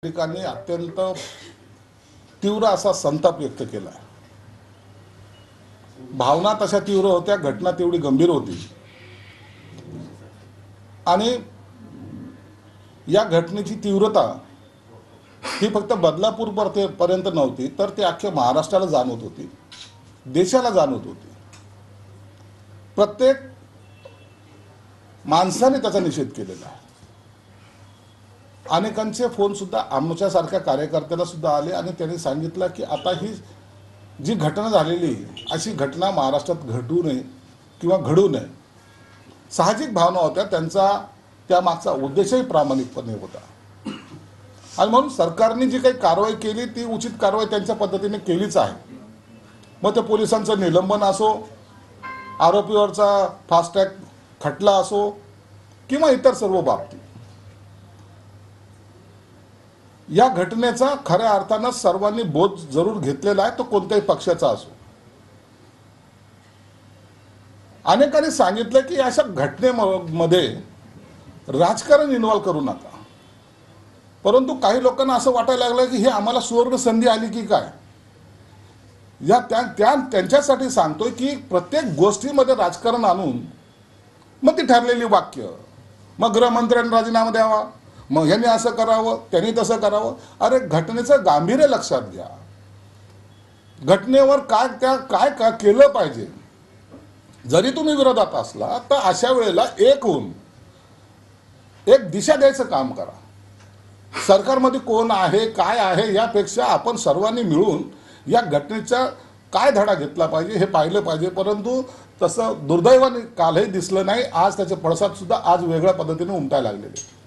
नागरिकांनी अत्यंत तीव्र असा संताप व्यक्त केला। भावना तशा तीव्र होत्या, घटना तेवढी गंभीर होती आणि या घटनेची तीव्रता ही फक्त बदलापूर पर्यंत नव्हती, तर ती अख्ख्या महाराष्ट्राला जाणवत होती, देशाला जाणवत होती। प्रत्येक माणसाने त्याचा निषेध केलेला आहे। अनेकांचे फोन सुद्धा आमच्यासारख्या कार्यकर्त्याला सुद्धा आले आणि त्यांनी सांगितलं की आता ही जी घटना झालेली अशी घटना महाराष्ट्रात घडू नये किंवा घडू नये। साहजिक भावना होत्या, त्यांचा त्यामागचा उद्देशही प्रामाणिकपणे होता आणि म्हणून सरकारने जी काही कारवाई केली ती उचित कारवाई त्यांच्या पद्धतीने केलीच आहे। मग ते पोलिसांचं निलंबन असो, आरोपीवरचा फास्ट ट्रॅक खटला असो किंवा इतर सर्व बाबतीत, या घटनेचा खऱ्या अर्थाने सर्वांनी बोध जरूर घेतलेला आहे, तो कोणत्याही पक्षाचा असो। अनेकांनी सांगितलं की अशा घटनेमध्ये राजकारण इन्व्हॉल्व करू नका, परंतु काही लोकांना असं वाटायला लागलं की हे आम्हाला सुवर्ण संधी आली की काय। त्यांच्यासाठी सांगतोय की प्रत्येक गोष्टीमध्ये राजकारण आणून मग ती ठरलेली वाक्य, मग गृहमंत्र्यांनी राजीनामा द्यावा, मग ह्यांनी असं करावं, त्यांनी तसं करावं। अरे घटनेचं गांभीर्य लक्षात घ्या, घटनेवर काय केलं पाहिजे। जरी तुम्ही विरोधात असला तर अशा वेळेला एक होऊन एक दिशा द्यायचं काम करा। सरकारमध्ये कोण आहे काय आहे यापेक्षा आपण सर्वांनी मिळून या घटनेचा काय धडा घेतला पाहिजे हे पाहिलं पाहिजे, परंतु तसं दुर्दैवाने कालही दिसलं नाही। आज त्याचे पडसाद सुद्धा आज वेगळ्या पद्धतीने उमटायला लागलेले।